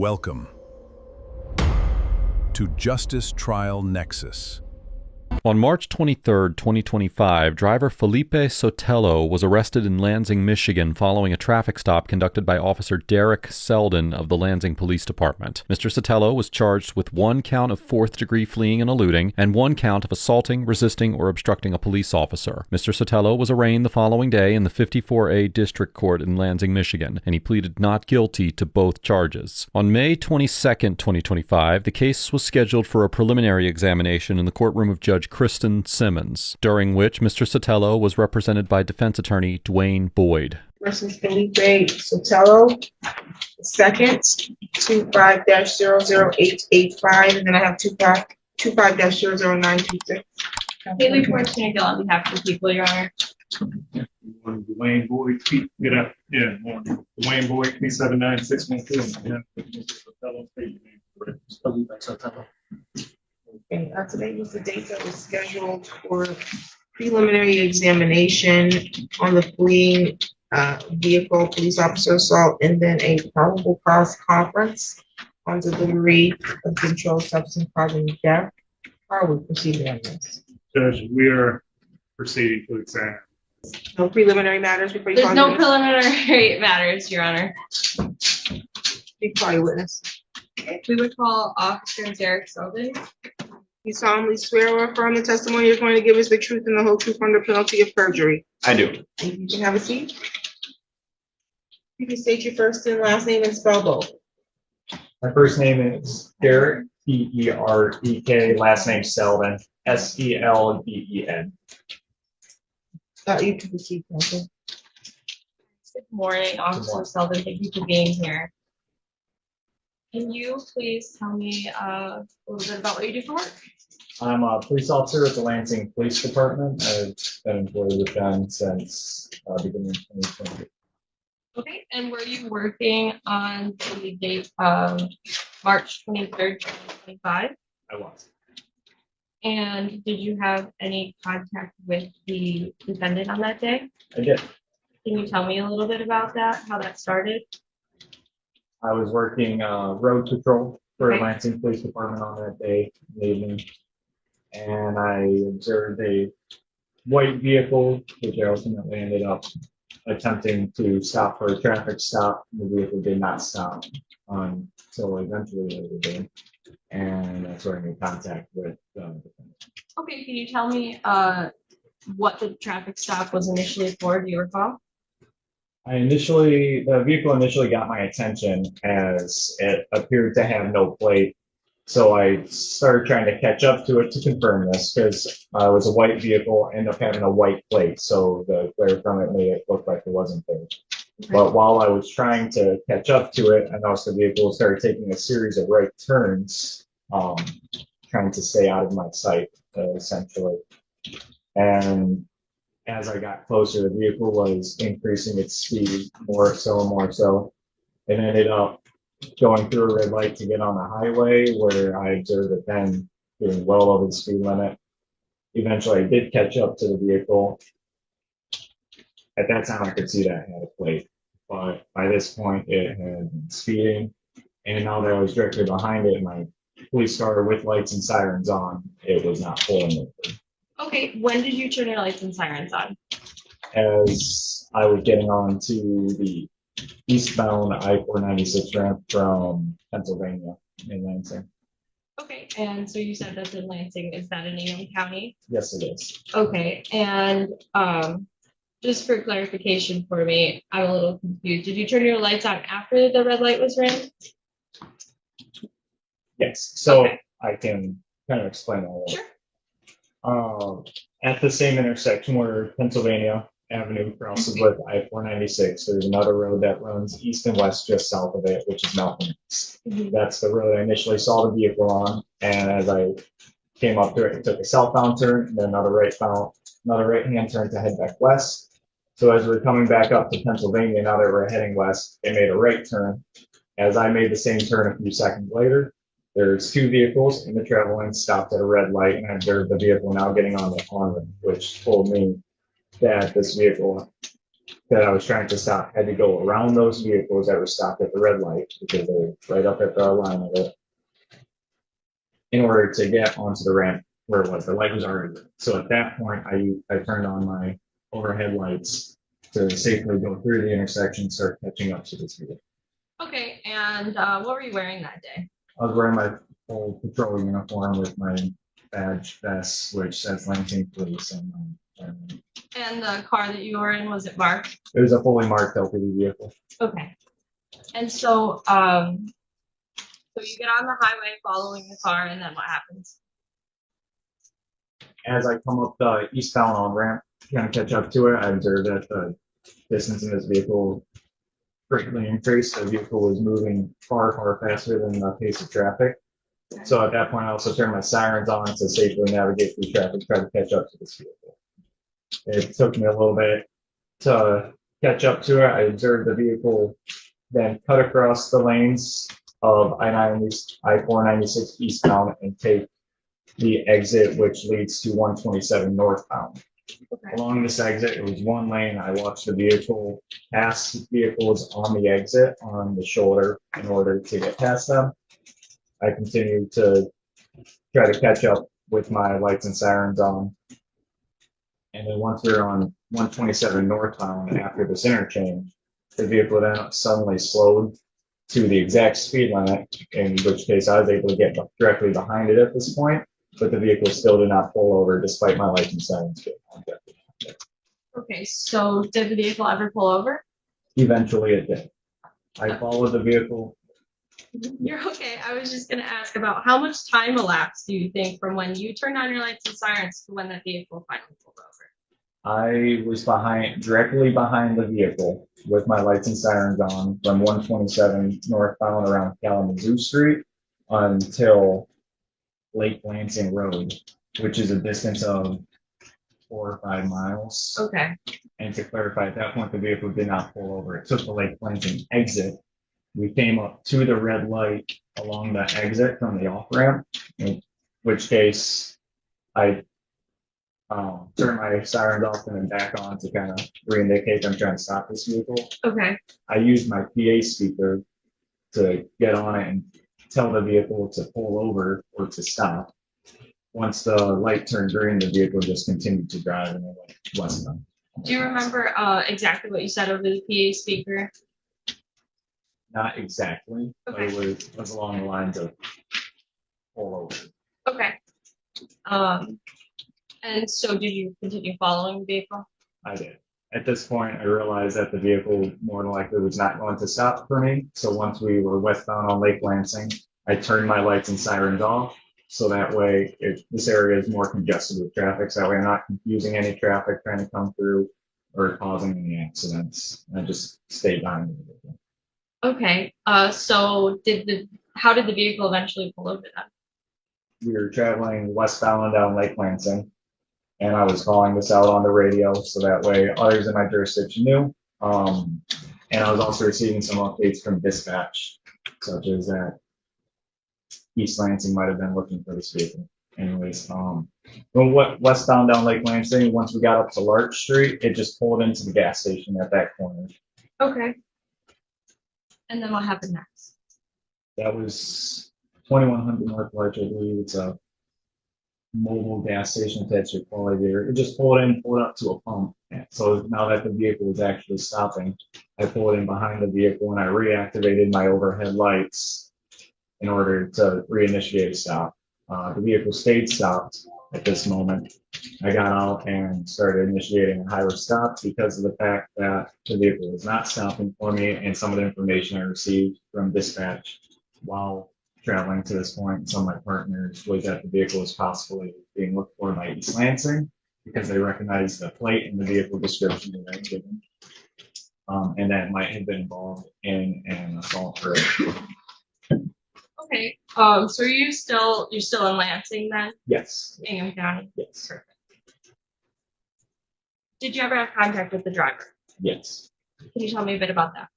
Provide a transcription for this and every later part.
Welcome to Justice Trial Nexus. On March 23, 2025, driver Felipe Sotelo was arrested in Lansing, Michigan following a traffic stop conducted by Officer Derek Selden of the Lansing Police Department. Mr. Sotelo was charged with 1 count of fourth-degree fleeing and eluding and 1 count of assaulting, resisting, or obstructing a police officer. Mr. Sotelo was arraigned the following day in the 54A District Court in Lansing, Michigan, and he pleaded not guilty to both charges. On May 22, 2025, the case was scheduled for a preliminary examination in the courtroom of Judge Kristen Simmons, during which Mr. Sotelo was represented by defense attorney Dwayne Boyd. Versus Felipe Sotelo, second, 25-00885, and then I have 25-00926. Haley Fortune on behalf of the people, Your Honor. Dwayne Boyd, Dwayne Boyd, P79612. Okay, today was the date that was scheduled for preliminary examination on the fleeing vehicle, police officer assault, and then a probable cause conference on delivery of controlled substance causing death. How are we proceeding on this? Judge, we are proceeding to examine. No preliminary matters before you There's call no your witness? preliminary matters, Your Honor. You call your witness. We would call Officer Derek Selden. You solemnly swear or affirm the testimony you're going to give is the truth and the whole truth under penalty of perjury. I do. You can have a seat. You can state your first and last name and spell both. My first name is Derek, P-E-R-E-K, last name Selden, S-E-L-D-E-N. You can proceed, counsel. Good morning, Officer Selden. Thank you for being here. Can you please tell me a little bit about what you do for work? I'm a police officer at the Lansing Police Department. I've been employed with them since beginning of 2020. Okay, and were you working on the date of March 23rd, 2025? I was. And did you have any contact with the defendant on that day? I did. Can you tell me a little bit about that, how that started? I was working road patrol for Okay. Lansing Police Department on that day in the evening. And I observed a white vehicle, which I ultimately ended up attempting to stop for a traffic stop. The vehicle did not stop until eventually later did. And that's where I made contact with the defendant. Okay, can you tell me what the traffic stop was initially for? Do you recall? The vehicle initially got my attention as it appeared to have no plate. So I started trying to catch up to it to confirm this because it was a white vehicle, ended up having a white plate. So the glare from it made it look like it wasn't there. Okay. But while I was trying to catch up to it, I noticed the vehicle started taking a series of right turns, trying to stay out of my sight, essentially. And as I got closer, the vehicle was increasing its speed more so. It ended up going through a red light to get on the highway where I observed it then doing well over the speed limit. Eventually, I did catch up to the vehicle. At that time, I could see that it had a plate, but by this point, it had been speeding. And now that I was directly behind it, my police car with lights and sirens on, it was not pulling over. Okay, when did you turn your lights and sirens on? As I was getting on to the eastbound I-496 ramp from Pennsylvania in Lansing. Okay, and so you said that's in Lansing. Is that in Ingham County? Yes, it is. Okay, and just for clarification for me, I'm a little confused. Did you turn your lights on after the red light was ran? Yes, so Okay. I can kind of explain all that. Sure. At the same intersection where Pennsylvania Avenue crosses with I-496, there's another road that runs east and west just south of it, which is Mountain. Mhm. That's the road I initially saw the vehicle on, and as I came up to it, it took a southbound turn, and then another right-hand turn to head back west. So as we're coming back up to Pennsylvania, now that we're heading west, it made a right turn. As I made the same turn a few seconds later, there's 2 vehicles in the travel lane stopped at a red light, and I observed the vehicle now getting on the horn, which told me that this vehicle that I was trying to stop had to go around those vehicles that were stopped at the red light because they were right up at the line of it in order to get onto the ramp where it was. The light was already lit. So at that point, I turned on my overhead lights to safely go through the intersection, start catching up to this vehicle. Okay, and what were you wearing that day? I was wearing my full patrol uniform with my badge vest, which says Lansing Police. And the car that you were in, was it marked? It was a fully marked LPD vehicle. Okay. And so, so you get on the highway following the car, and then what happens? As I come up the eastbound on ramp, trying to catch up to it, I observed that the distance in this vehicle greatly increased. The vehicle was moving far, far faster than the pace of traffic. So at that point, I also turned my sirens on to safely navigate through traffic, try to catch up to this vehicle. It took me a little bit to catch up to it. I observed the vehicle then cut across the lanes of I-496 eastbound and take the exit, which leads to 127 northbound. Okay. Along this exit, it was one lane. I watched the vehicle pass vehicles on the exit on the shoulder in order to get past them. I continued to try to catch up with my lights and sirens on. And then once we were on 127 northbound after this interchange, the vehicle then suddenly slowed to the exact speed limit, in which case I was able to get directly behind it at this point, but the vehicle still did not pull over despite my lights and sirens being on. Okay, so did the vehicle ever pull over? Eventually it did. I followed the vehicle. You're okay. I was just gonna ask about how much time elapsed, do you think, from when you turned on your lights and sirens to when the vehicle finally pulled over? I was directly behind the vehicle with my lights and sirens on from 127 northbound around Kalamazoo Street until Lake Lansing Road, which is a distance of 4 or 5 miles. Okay. And to clarify, at that point, the vehicle did not pull over. It took the Lake Lansing exit. We came up to the red light along the exit from the off ramp, in which case I turned my sirens off and then back on to kind of re-indicate I'm trying to stop this vehicle. Okay. I used my PA speaker to get on it and tell the vehicle to pull over or to stop. Once the light turned green, the vehicle just continued to drive and it went westbound. Do you remember exactly what you said over the PA speaker? Not exactly, but it was along the lines of pull over. Okay. And so did you continue following the vehicle? I did. At this point, I realized that the vehicle more than likely was not going to stop for me. So once we were westbound on Lake Lansing, I turned my lights and sirens off. So that way, this area is more congested with traffic. So that way I'm not confusing any traffic trying to come through or causing any accidents. I just stayed behind the vehicle. Okay. So how did the vehicle eventually pull over then? We were traveling westbound down Lake Lansing, and I was calling this out on the radio so that way others in my jurisdiction knew. And I was also receiving some updates from dispatch, such as that East Lansing might have been looking for this vehicle. Anyways, westbound down Lake Lansing, once we got up to Larch Street, it just pulled into the gas station at that corner. Okay. And then what happened next? That was 2100 North Larch, I believe. It's a mobile gas station attached to quality there. It just pulled up to a pump. So now that the vehicle was actually stopping, I pulled in behind the vehicle and I reactivated my overhead lights in order to reinitiate a stop. The vehicle stayed stopped at this moment. I got out and started initiating a high-risk stop because of the fact that the vehicle was not stopping for me and some of the information I received from dispatch while traveling to this point, some of my partners, was that the vehicle was possibly being looked for by East Lansing because they recognized the plate and the vehicle description that I had given. And that might have been involved in an assault for Okay. So you're still in Lansing then? Yes. Ingham County? Yes. Perfect. Did you ever have contact with the driver? Yes. Can you tell me a bit about that?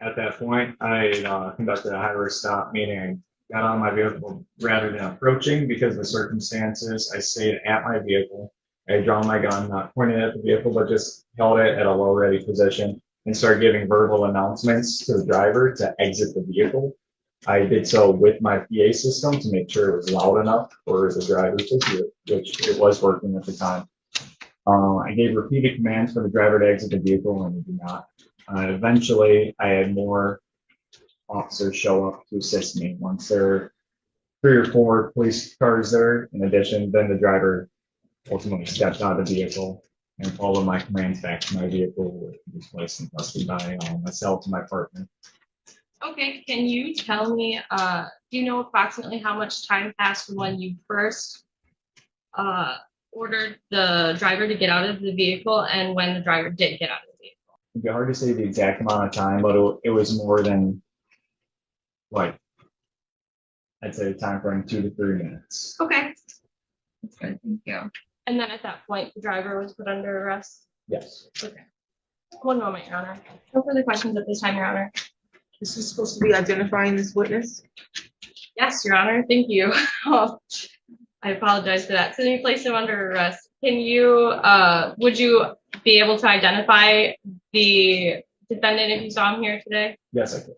At that point, I conducted a high-risk stop, meaning I got on my vehicle rather than approaching because of the circumstances. I stayed at my vehicle. I had drawn my gun, not pointed at the vehicle, but just held it at a low ready position and started giving verbal announcements to the driver to exit the vehicle. I did so with my PA system to make sure it was loud enough for the driver to hear, which it was working at the time. I gave repeated commands for the driver to exit the vehicle, and he did not. Eventually, I had more officers show up to assist me. Once there were 3 or 4 police cars there, in addition, then the driver ultimately stepped out of the vehicle and followed my commands back to my vehicle, which was placed in custody by myself and my partner. Okay, can you tell me, do you know approximately how much time passed from when you first ordered the driver to get out of the vehicle and when the driver did get out of the vehicle? It'd be hard to say the exact amount of time, but it was more than, like, I'd say the time frame 2 to 3 minutes. Okay. That's good, thank you. And then at that point, the driver was put under arrest? Yes. Okay. One moment, Your Honor. No further questions at this time, Your Honor. Is she supposed to be identifying this witness? Yes, Your Honor, thank you. I apologize for that. So you placed him under arrest. Can you, would you be able to identify the defendant if you saw him here today? Yes, I could.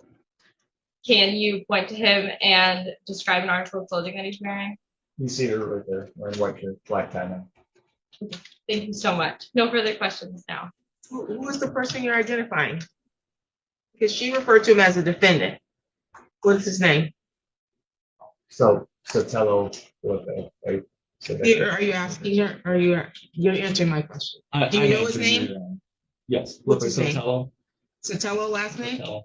Can you point to him and describe an article of clothing that he's wearing? You see her right there, wearing white shirt, black tie now. Thank you so much. No further questions now. Who is the person you're identifying? Because she referred to him as a defendant. What's his name? So Sotelo with a Are you asking her? You're answering my question? Do you know his name? Yes. What's his name? Sotelo. Sotelo last name? Sotelo.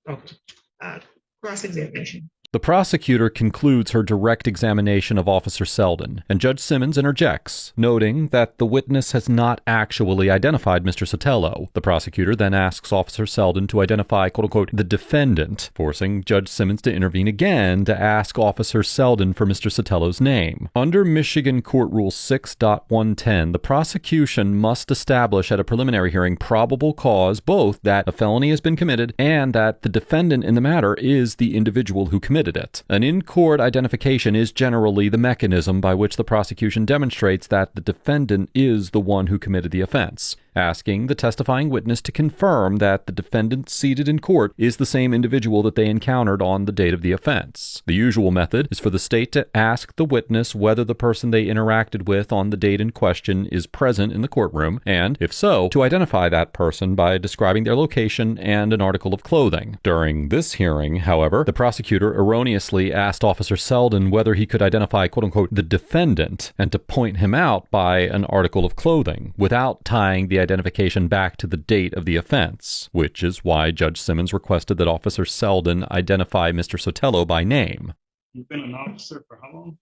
Oh, cross-examination. The prosecutor concludes her direct examination of Officer Selden, and Judge Simmons interjects, noting that the witness has not actually identified Mr. Sotelo. The prosecutor then asks Officer Selden to identify, quote-unquote, the defendant, forcing Judge Simmons to intervene again to ask Officer Selden for Mr. Sotelo's name. Under Michigan Court Rule 6.110, the prosecution must establish at a preliminary hearing probable cause both that a felony has been committed and that the defendant in the matter is the individual who committed it. An in-court identification is generally the mechanism by which the prosecution demonstrates that the defendant is the one who committed the offense, asking the testifying witness to confirm that the defendant seated in court is the same individual that they encountered on the date of the offense. The usual method is for the state to ask the witness whether the person they interacted with on the date in question is present in the courtroom, and, if so, to identify that person by describing their location and an article of clothing. During this hearing, however, the prosecutor erroneously asked Officer Selden whether he could identify, quote-unquote, the defendant, and to point him out by an article of clothing, without tying the identification back to the date of the offense, which is why Judge Simmons requested that Officer Selden identify Mr. Sotelo by name. You've been an officer for how long?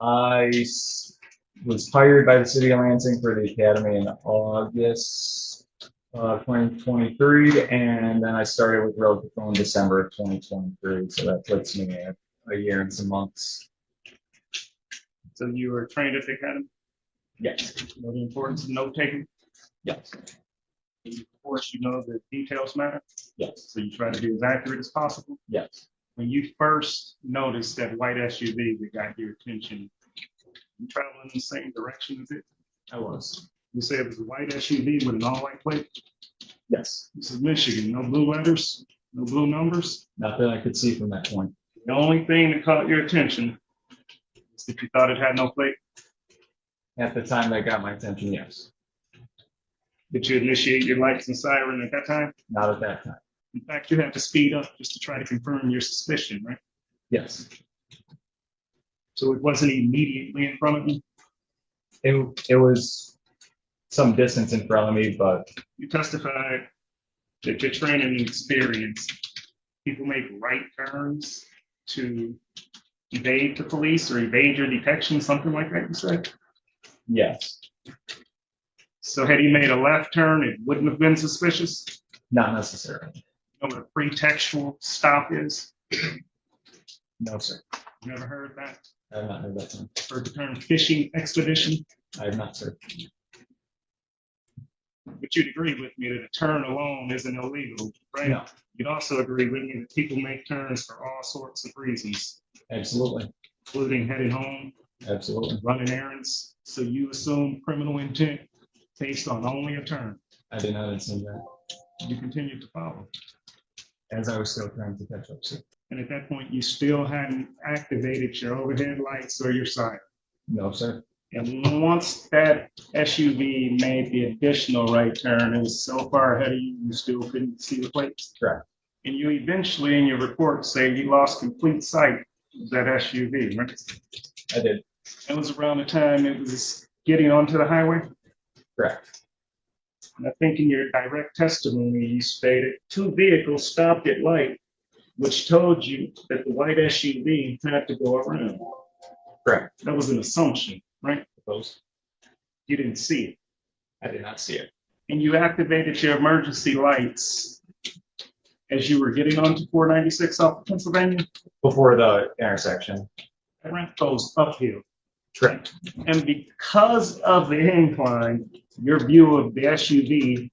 I was hired by the city of Lansing for the academy in August 2023, and then I started with road patrol in December of 2023. So that puts me at a year and some months. So you were trained at the academy? Yes. You know the importance of note taking? Yes. Of course, you know the details matter. Yes. So you try to be as accurate as possible. Yes. When you first noticed that white SUV that got your attention, you traveling in the same direction as it? I was. You say it was a white SUV with an all-white plate? Yes. This is Michigan, no blue letters, no blue numbers. Not that I could see from that point. The only thing that caught your attention is that you thought it had no plate. At the time that got my attention, yes. Did you initiate your lights and siren at that time? Not at that time. In fact, you had to speed up just to try to confirm your suspicion, right? Yes. So it wasn't immediately in front of you? It was some distance in front of me, but You testified that your training and experience, people make right turns to evade the police or evade your detection, something like that, you said? yes, So had he made a left turn, it wouldn't have been suspicious? not necessarily. You know what a pretextual stop is? No, sir. You never heard that? I have not heard that term. Heard the term fishing expedition? I have not, sir. But you'd agree with me that a turn alone isn't illegal, right? No, You'd also agree with me that people make turns for all sorts of reasons, absolutely. including heading home, Absolutely. running errands. So you assume criminal intent based on only a turn. I did not intend that. You continue to follow. As I was still trying to catch up, sir. And at that point, you still hadn't activated your overhead lights or your siren. No, sir. And once that SUV made the additional right turn, it was so far ahead of you, you still couldn't see the plates. Correct. And you eventually, in your report, say you lost complete sight of that SUV, right? I did. That was around the time it was getting onto the highway. Correct. And I think in your direct testimony, you stated 2 vehicles stopped at light, which told you that the white SUV had to go around. Correct. That was an assumption, right? Suppose. You didn't see it. I did not see it. And you activated your emergency lights as you were getting onto 496 off of Pennsylvania. Before the intersection. That ramp goes uphill. Correct. And because of the incline, your view of the SUV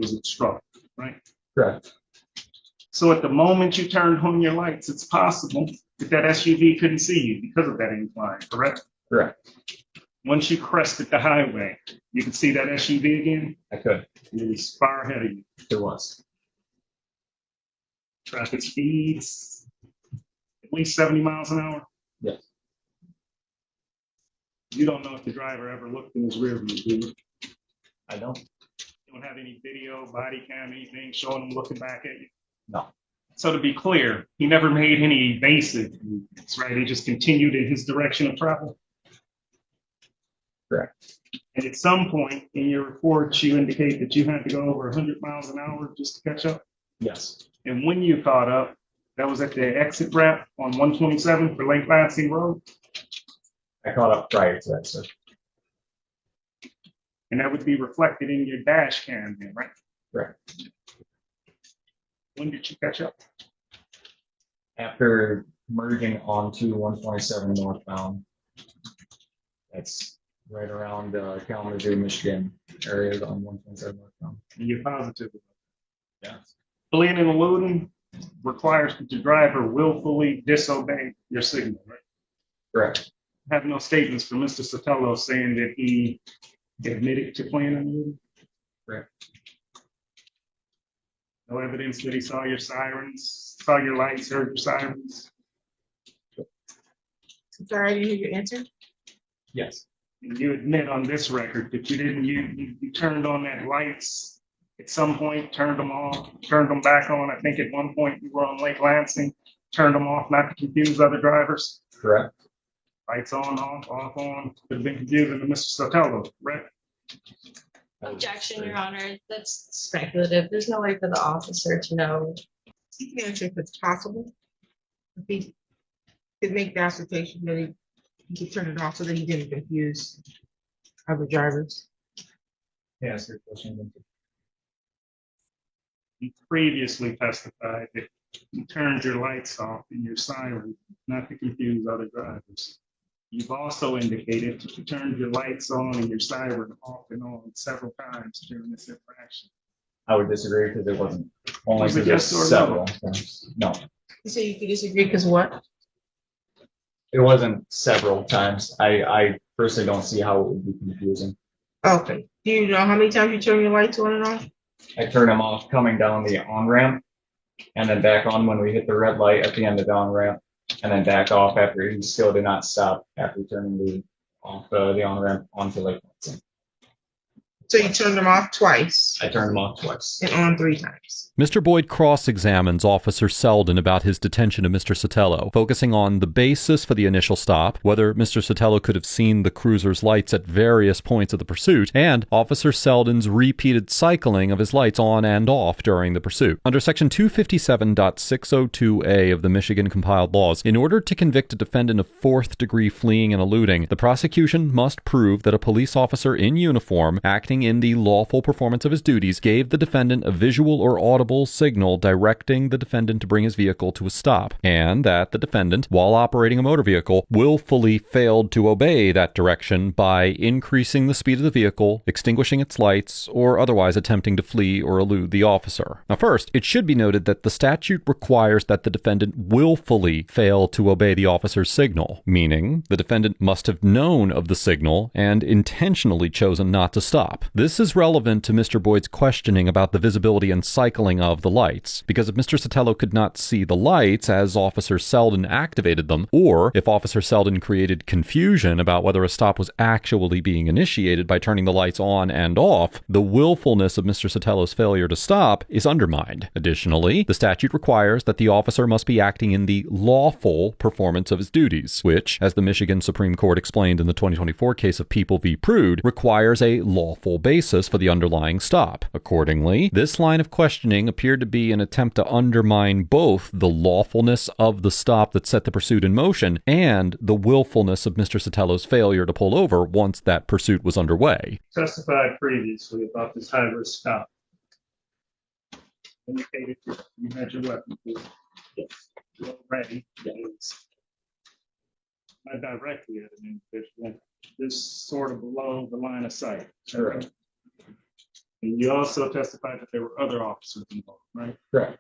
was obstructed, right? Correct. So at the moment you turned on your lights, it's possible that SUV couldn't see you because of that incline, correct? Correct. Once you crested the highway, you could see that SUV again. I could. It was far ahead of you. There was. Traffic speeds at least 70 miles an hour. Yes. You don't know if the driver ever looked in his rear view, do you? I don't. You don't have any video, body cam, anything showing him looking back at you? No. So to be clear, he never made any evasive movements, right? He just continued in his direction of travel. Correct. And at some point in your report, you indicate that you had to go over 100 miles an hour just to catch up. Yes. And when you caught up, that was at the exit ramp on 127 for Lake Lansing Road. I caught up prior to that, sir. And that would be reflected in your dash cam then, right? Correct. When did you catch up? After merging onto 127 northbound. That's right around Kalamazoo, Michigan area on 127 northbound. And you're positive about Yeah. that. Fleeing and eluding requires that the driver willfully disobey your signal, right? Correct. I have no statements from Mr. Sotelo saying that he admitted to fleeing and eluding. Correct. No evidence that he saw your sirens, saw your lights, heard your sirens. Sorry, I didn't hear your answer. Yes. And you admit on this record that you didn't, you turned on that lights at some point, turned them off, turned them back on. I think at one point you were on Lake Lansing, turned them off not to confuse other drivers. Correct. Lights on, off, off, on. Could have been confusing to Mr. Sotelo, right? Objection, Your Honor. That's speculative. There's no way for the officer to know. You can answer if it's possible. If he could make the assertion that he could turn it off so that he didn't confuse other drivers. Yes, your question. You previously testified that you turned your lights off and your siren not to confuse other drivers. You've also indicated that you turned your lights on and your siren off and on several times during this interaction. I would disagree because it wasn't only Was it because yes or no? several times. No, You say you could disagree because what? it wasn't several times. I personally don't see how it would be confusing. Okay. Do you know how many times you turn your lights on and off? I turned them off coming down the on-ramp and then back on when we hit the red light at the end of the on-ramp and then back off after he still did not stop after turning the on-ramp onto Lake Lansing. So you turned them off twice I turned them off twice. and on 3 times. Mr. Boyd cross-examines Officer Selden about his detention of Mr. Sotelo, focusing on the basis for the initial stop, whether Mr. Sotelo could have seen the cruiser's lights at various points of the pursuit, and Officer Selden's repeated cycling of his lights on and off during the pursuit. Under Section 257.602A of the Michigan compiled laws, in order to convict a defendant of fourth-degree fleeing and eluding, the prosecution must prove that a police officer in uniform acting acting in the lawful performance of his duties, gave the defendant a visual or audible signal directing the defendant to bring his vehicle to a stop, and that the defendant, while operating a motor vehicle, willfully failed to obey that direction by increasing the speed of the vehicle, extinguishing its lights, or otherwise attempting to flee or elude the officer. Now first, it should be noted that the statute requires that the defendant willfully fail to obey the officer's signal, meaning the defendant must have known of the signal and intentionally chosen not to stop. This is relevant to Mr. Boyd's questioning about the visibility and cycling of the lights, because if Mr. Sotelo could not see the lights as Officer Selden activated them, or if Officer Selden created confusion about whether a stop was actually being initiated by turning the lights on and off, the willfulness of Mr. Sotelo's failure to stop is undermined. Additionally, the statute requires that the officer must be acting in the lawful performance of his duties, which, as the Michigan Supreme Court explained in the 2024 case of People v. Prude, requires a lawful basis for the underlying stop. Accordingly, this line of questioning appeared to be an attempt to undermine both the lawfulness of the stop that set the pursuit in motion and the willfulness of Mr. Sotelo's failure to pull over once that pursuit was underway. Testified previously about this high-risk stop. Indicated you had your weapon ready. Not directly at an individual, just sort of below the line of sight. Correct. And you also testified that there were other officers involved, right? Correct.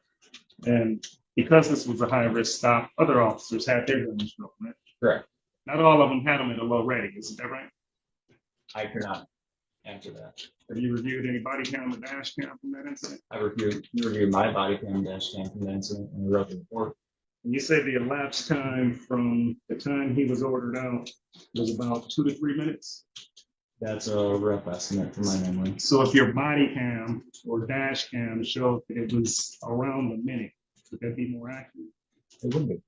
And because this was a high-risk stop, other officers had their guns drawn, right? Correct. Not all of them had them at a low ready, isn't that right? I cannot answer that. Have you reviewed any body cam or dash cam from that incident? I reviewed my body cam dash cam from the incident and wrote the report. And you said the elapsed time from the time he was ordered out was about 2 to 3 minutes? That's a rough estimate from my memory. So if your body cam or dash cam showed that it was around a minute, would that be more accurate? It would be.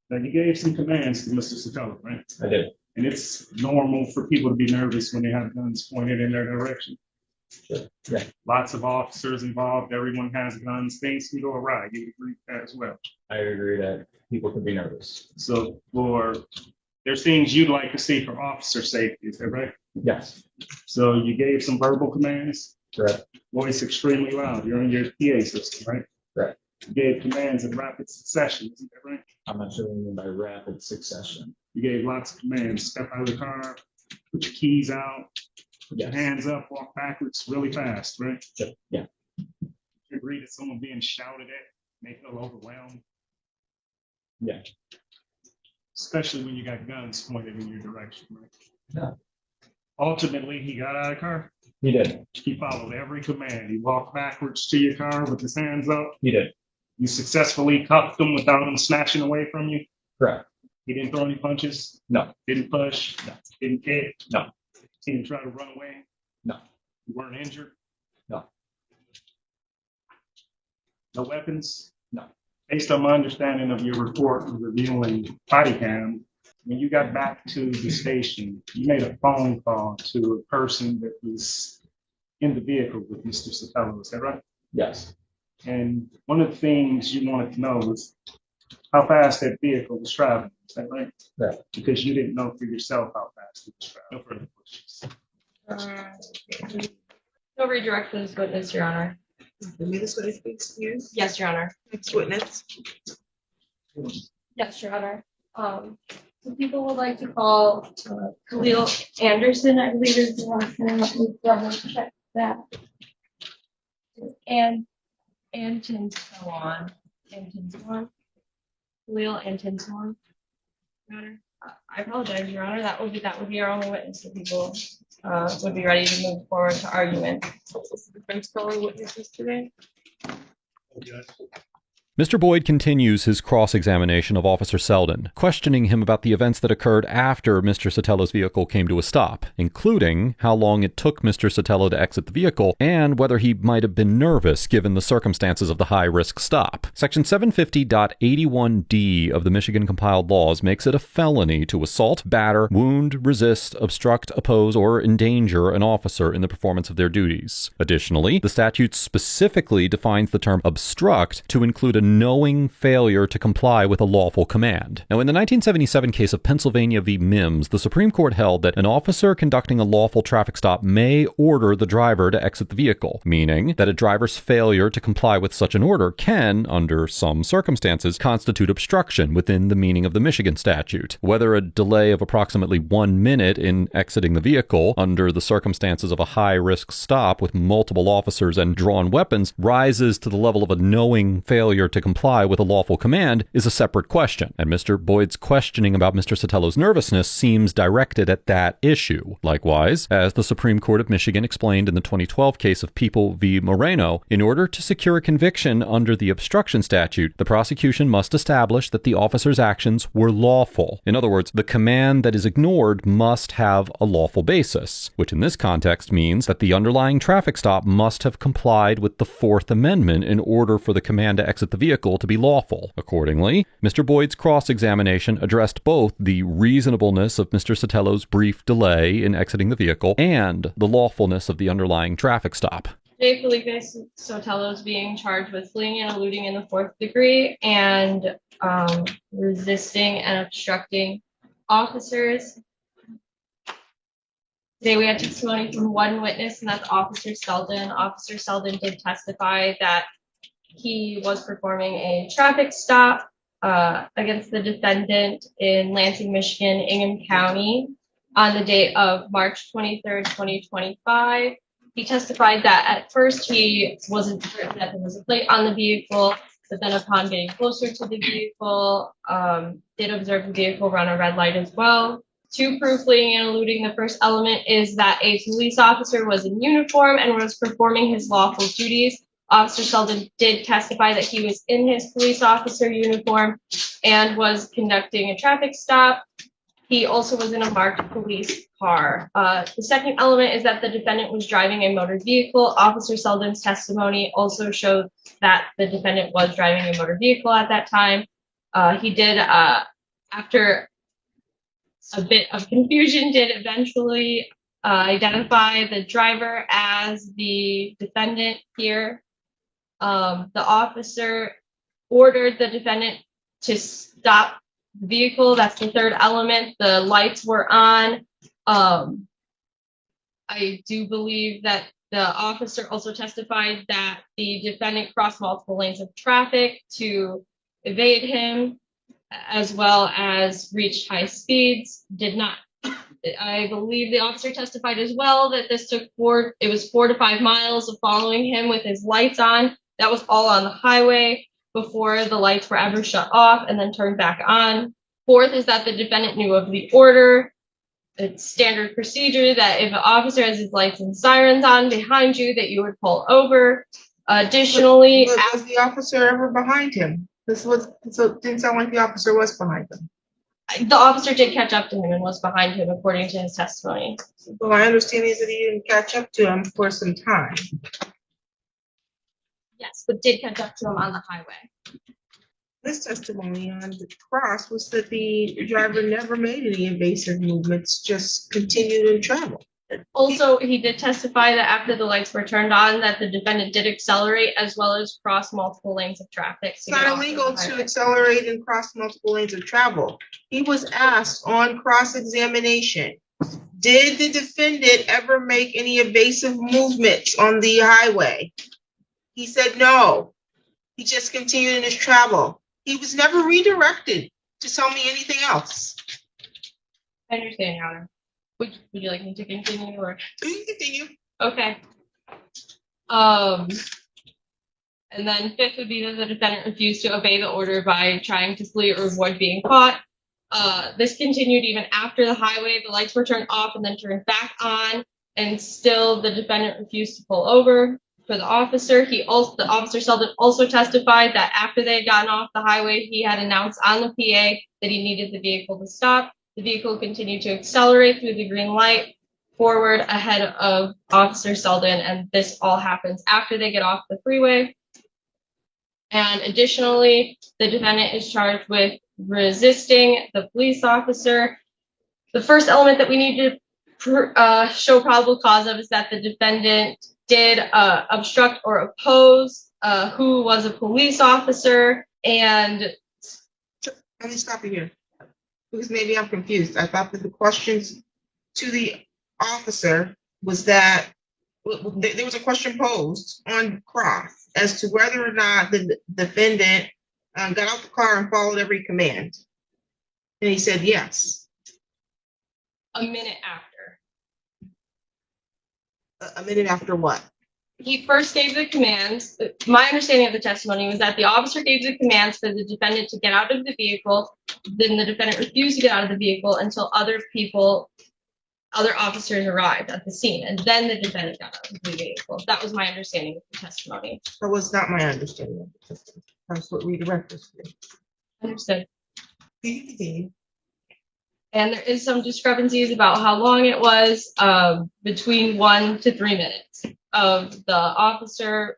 Now, you gave some commands to Mr. Sotelo, right? I did. And it's normal for people to be nervous when they have guns pointed in their direction. Sure. Yeah. Lots of officers involved, everyone has guns, things can go awry. You agree with that as well? I agree that people could be nervous. So there's things you'd like to see for officer safety, is that right? Yes. So you gave some verbal commands, Correct. voice extremely loud, you're in your PA system, right? Correct. You gave commands in rapid succession, isn't that right? I'm not sure what you mean by rapid succession. You gave lots of commands, step out of the car, put your keys out, put your Yes. hands up, walk backwards really fast, right? Sure. Yeah. You agree that someone being shouted at may feel overwhelmed, Yeah. especially when you got guns pointed in your direction, right? Yeah. Ultimately, he got out of the car. He did. He followed every command. He walked backwards to your car with his hands up. He did. You successfully cuffed him without him snatching away from you. Correct. He didn't throw any punches. No. Didn't push. No. Didn't kick. No. Didn't try to run away. No. You weren't injured. No. No weapons. No. Based on my understanding of your report and reviewing body cam, when you got back to the station, you made a phone call to a person that was in the vehicle with Mr. Sotelo. Is that right? Yes. And one of the things you wanted to know was how fast that vehicle was traveling. Is that right? Right. Because you didn't know for yourself how fast it was traveling. No further questions. No redirect for this witness, Your Honor. The witness would speak to you. Yes, Your Honor. Next witness. Yes, Your Honor. So people would like to call Khalil Anderson, I believe is the last name. Let me double check that. And Antonson. Khalil Antonson. Your Honor. I apologize, Your Honor. That would be our only witness that people would be ready to move forward to argument. This is the defense calling witnesses today. Mr. Boyd continues his cross-examination of Officer Selden, questioning him about the events that occurred after Mr. Sotelo's vehicle came to a stop, including how long it took Mr. Sotelo to exit the vehicle and whether he might have been nervous given the circumstances of the high-risk stop. Section 750.81d of the Michigan compiled laws makes it a felony to assault, batter, wound, resist, obstruct, oppose, or endanger an officer in the performance of their duties. Additionally, the statute specifically defines the term obstruct to include a knowing failure to comply with a lawful command. Now, in the 1977 case of Pennsylvania v. Mims, the Supreme Court held that an officer conducting a lawful traffic stop may order the driver to exit the vehicle, meaning that a driver's failure to comply with such an order can, under some circumstances, constitute obstruction within the meaning of the Michigan statute. Whether a delay of approximately 1 minute in exiting the vehicle under the circumstances of a high-risk stop with multiple officers and drawn weapons rises to the level of a knowing failure to comply with a lawful command is a separate question, and Mr. Boyd's questioning about Mr. Sotelo's nervousness seems directed at that issue. Likewise, as the Supreme Court of Michigan explained in the 2012 case of People v. Moreno, in order to secure a conviction under the obstruction statute, the prosecution must establish that the officer's actions were lawful. In other words, the command that is ignored must have a lawful basis, which in this context means that the underlying traffic stop must have complied with the Fourth Amendment in order for the command to exit the vehicle to be lawful. Accordingly, Mr. Boyd's cross-examination addressed both the reasonableness of Mr. Sotelo's brief delay in exiting the vehicle and the lawfulness of the underlying traffic stop. J. Felipe Sotelo is being charged with fleeing and eluding in the 4th degree and resisting and obstructing officers. Today we had testimony from one witness, and that's Officer Selden. Officer Selden did testify that he was performing a traffic stop against the defendant in Lansing, Michigan, Ingham County on the date of March 23rd, 2025. He testified that at first he wasn't certain that there was a plate on the vehicle, but then upon getting closer to the vehicle, did observe the vehicle run a red light as well. To prove fleeing and eluding, the first element is that a police officer was in uniform and was performing his lawful duties. Officer Selden did testify that he was in his police officer uniform and was conducting a traffic stop. He also was in a marked police car. The second element is that the defendant was driving a motor vehicle. Officer Selden's testimony also showed that the defendant was driving a motor vehicle at that time. He did, after a bit of confusion, did eventually identify the driver as the defendant here. The officer ordered the defendant to stop the vehicle. That's the third element. The lights were on. I do believe that the officer also testified that the defendant crossed multiple lanes of traffic to evade him, as well as reached high speeds. Did not. I believe the officer testified as well that this took 4 to 5 miles of following him with his lights on. That was all on the highway before the lights were ever shut off and then turned back on. Fourth is that the defendant knew of the order. It's standard procedure that if an officer has his lights and sirens on behind you, that you would pull over. Additionally, was the officer ever behind him? Didn't sound like the officer was behind him. the officer did catch up to him and was behind him, according to his testimony. Well, my understanding is that he didn't catch up to him for some time. Yes, but did catch up to him on the highway. This testimony on the cross was that the driver never made any invasive movements, just continued to travel. Also, he did testify that after the lights were turned on, that the defendant did accelerate as well as cross multiple lanes of traffic. It's not illegal to accelerate and cross multiple lanes of travel. He was asked on cross-examination, did the defendant ever make any evasive movements on the highway? He said no. He just continued in his travel. He was never redirected to tell me anything else. I understand, Your Honor. Would you like me to continue or? You can continue. Okay. And then fifth would be that the defendant refused to obey the order by trying to flee or avoid being caught. This continued even after the highway. The lights were turned off and then turned back on, and still the defendant refused to pull over for the officer. The officer Selden also testified that after they had gotten off the highway, he had announced on the PA that he needed the vehicle to stop. The vehicle continued to accelerate through the green light forward ahead of Officer Selden, and this all happens after they get off the freeway. And additionally, the defendant is charged with resisting the police officer. The first element that we need to show probable cause of is that the defendant did obstruct or oppose who was a police officer, and Let me stop you here, because maybe I'm confused. I thought that the questions to the officer was that there was a question posed on cross as to whether or not the defendant got out the car and followed every command. And he said yes. a minute after. A minute after what? He first gave the commands. My understanding of the testimony was that the officer gave the commands for the defendant to get out of the vehicle. Then the defendant refused to get out of the vehicle until other officers arrived at the scene, and then the defendant got out of the vehicle. That was my understanding of the testimony. That was not my understanding of the system. That's what we referenced to. Understood. Continue. And there is some discrepancies about how long it was, between 1 to 3 minutes of the officer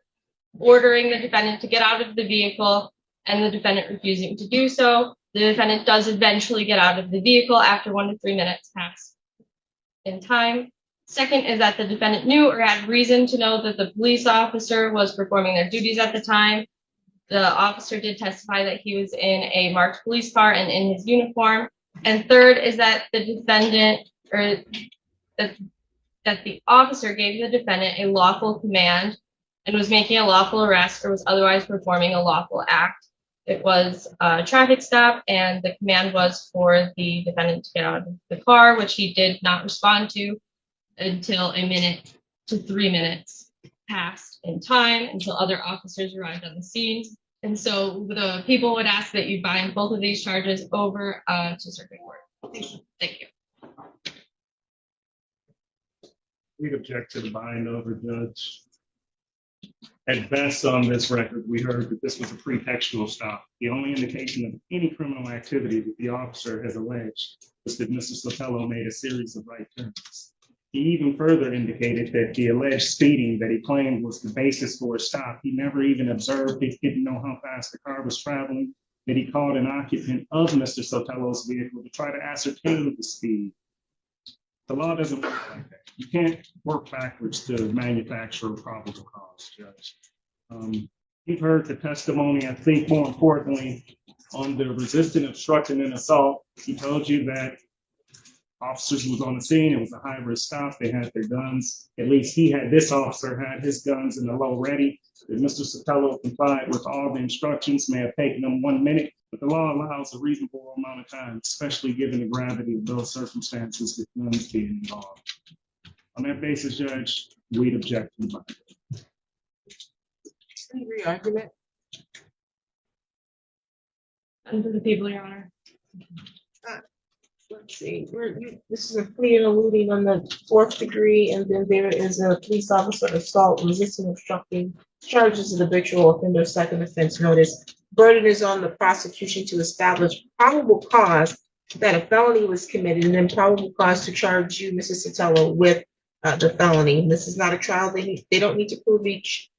ordering the defendant to get out of the vehicle and the defendant refusing to do so. The defendant does eventually get out of the vehicle after 1 to 3 minutes pass in time. Second is that the defendant knew or had reason to know that the police officer was performing their duties at the time. The officer did testify that he was in a marked police car and in his uniform. And third is that the defendant, or that the officer gave the defendant a lawful command and was making a lawful arrest or was otherwise performing a lawful act. It was a traffic stop, and the command was for the defendant to get out of the car, which he did not respond to until 1 minute to 3 minutes passed in time until other officers arrived on the scene. And so the people would ask that you bind both of these charges over to circuit court. Thank you. We'd object to the bind over, Judge. At best, on this record, we heard that this was a pretextual stop. The only indication of any criminal activity that the officer has alleged was that Mr. Sotelo made a series of right turns. He even further indicated that the alleged speeding that he claimed was the basis for a stop, he never even observed, he didn't know how fast the car was traveling, that he called an occupant of Mr. Sotelo's vehicle to try to ascertain the speed. The law doesn't work like that. You can't work backwards to manufacture a probable cause, Judge. You've heard the testimony, I think more importantly, on the resisting, obstructing, and assault. He told you that officers was on the scene. It was a high-risk stop. They had their guns. At least this officer had his guns in the low ready. That Mr. Sotelo complied with all the instructions. May have taken them 1 minute, but the law allows a reasonable amount of time, especially given the gravity of those circumstances with guns being involved. On that basis, Judge, we'd object to the bind. Any argument? And for the people, Your Honor. Let's see, this is a plea and alluding on the 4th degree, and then there is a police officer assault, resisting, obstructing, charges of habitual offender, second offense notice. Burden is on the prosecution to establish probable cause that a felony was committed, and then probable cause to charge you, Mrs. Sotelo, with the felony. And this is not a trial. They don't need to prove each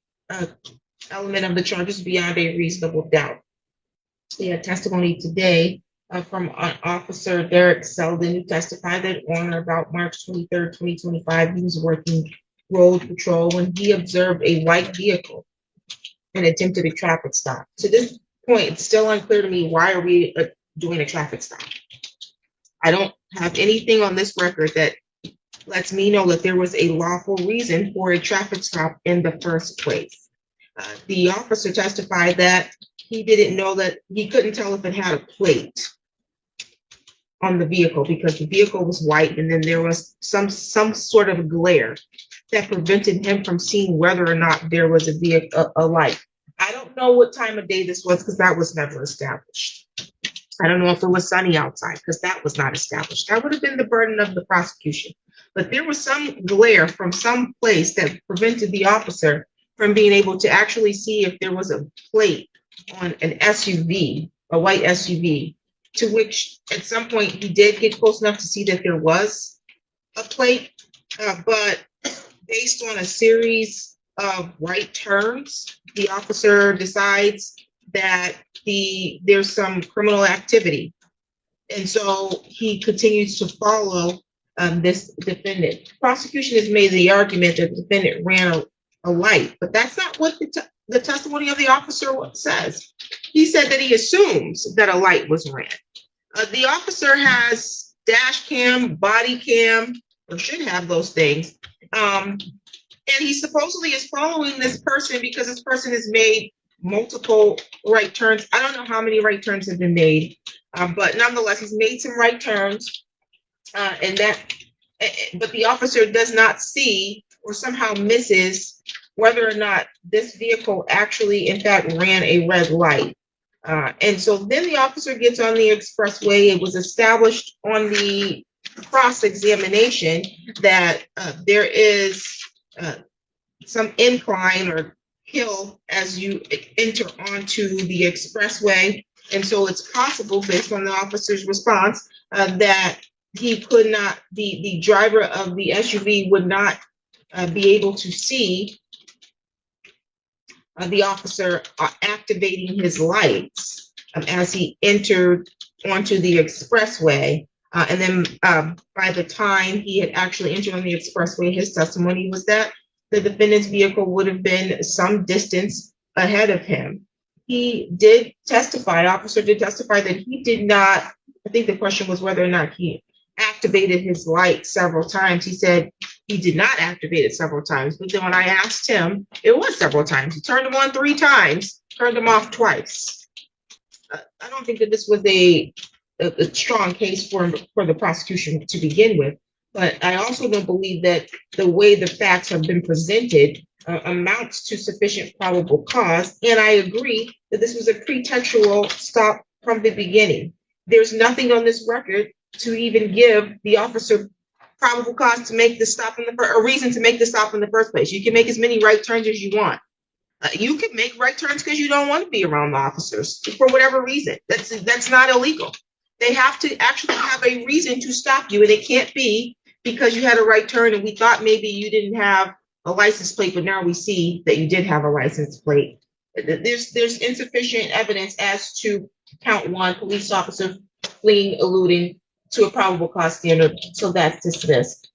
element of the charges beyond a reasonable doubt. We had testimony today from Officer Derek Selden, who testified that on or about March 23rd, 2025, he was working road patrol when he observed a white vehicle and attempted a traffic stop. To this point, it's still unclear to me, why are we doing a traffic stop? I don't have anything on this record that lets me know that there was a lawful reason for a traffic stop in the first place. The officer testified that he didn't know, that he couldn't tell if it had a plate on the vehicle because the vehicle was white, and then there was some sort of glare that prevented him from seeing whether or not there was a light. I don't know what time of day this was because that was never established. I don't know if it was sunny outside because that was not established. That would have been the burden of the prosecution. But there was some glare from some place that prevented the officer from being able to actually see if there was a plate on an SUV, a white SUV, to which at some point he did get close enough to see that there was a plate, but based on a series of right turns, the officer decides that there's some criminal activity. And so he continues to follow this defendant. Prosecution has made the argument that the defendant ran a light, but that's not what the testimony of the officer says. He said that he assumes that a light was ran. The officer has dash cam, body cam, or should have those things. And he supposedly is following this person because this person has made multiple right turns. I don't know how many right turns have been made, but nonetheless, he's made some right turns. But the officer does not see or somehow misses whether or not this vehicle actually, in fact, ran a red light. And so then the officer gets on the expressway. It was established on the cross-examination that there is some incline or hill as you enter onto the expressway. And so it's possible, based on the officer's response, that he could not, the driver of the SUV would not be able to see the officer activating his lights as he entered onto the expressway. And then by the time he had actually entered on the expressway, his testimony was that the defendant's vehicle would have been some distance ahead of him. He did testify, officer did testify that he did not, I think the question was whether or not he activated his light several times. He said he did not activate it several times, but then when I asked him, it was several times. He turned them on 3 times, turned them off twice. I don't think that this was a strong case for the prosecution to begin with, but I also don't believe that the way the facts have been presented amounts to sufficient probable cause. And I agree that this was a pretextual stop from the beginning. There's nothing on this record to even give the officer probable cause to make the stop a reason to make the stop in the first place. You can make as many right turns as you want. You can make right turns because you don't want to be around the officers for whatever reason. That's not illegal. They have to actually have a reason to stop you, and it can't be because you had a right turn and we thought maybe you didn't have a license plate, but now we see that you did have a license plate. There's insufficient evidence as to count 1, police officer fleeing, eluding to a probable cause standard, so that's dismissed.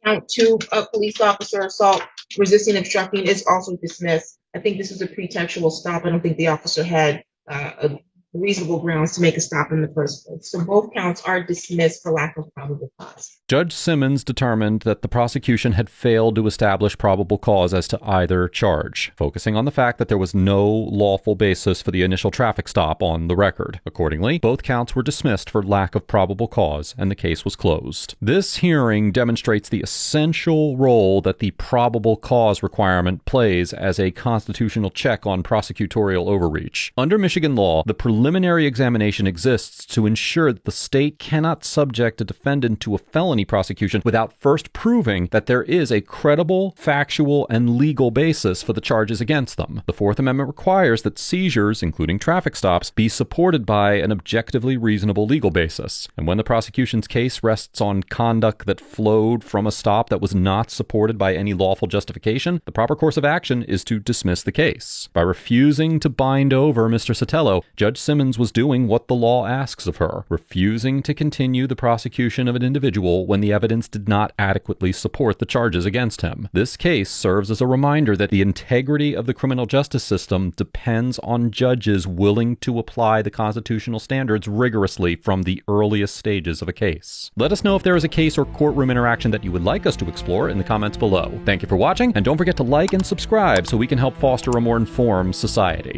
Count 2, police officer assault, resisting, obstructing is also dismissed. I think this is a pretextual stop. I don't think the officer had a reasonable grounds to make a stop in the first place. So both counts are dismissed for lack of probable cause. Judge Simmons determined that the prosecution had failed to establish probable cause as to either charge, focusing on the fact that there was no lawful basis for the initial traffic stop on the record. Accordingly, both counts were dismissed for lack of probable cause, and the case was closed. This hearing demonstrates the essential role that the probable cause requirement plays as a constitutional check on prosecutorial overreach. Under Michigan law, the preliminary examination exists to ensure that the state cannot subject a defendant to a felony prosecution without first proving that there is a credible, factual, and legal basis for the charges against them. The Fourth Amendment requires that seizures, including traffic stops, be supported by an objectively reasonable legal basis. And when the prosecution's case rests on conduct that flowed from a stop that was not supported by any lawful justification, the proper course of action is to dismiss the case. By refusing to bind over Mr. Sotelo, Judge Simmons was doing what the law asks of her, refusing to continue the prosecution of an individual when the evidence did not adequately support the charges against him. This case serves as a reminder that the integrity of the criminal justice system depends on judges willing to apply the constitutional standards rigorously from the earliest stages of a case. Let us know if there is a case or courtroom interaction that you would like us to explore in the comments below. Thank you for watching, and don't forget to like and subscribe so we can help foster a more informed society.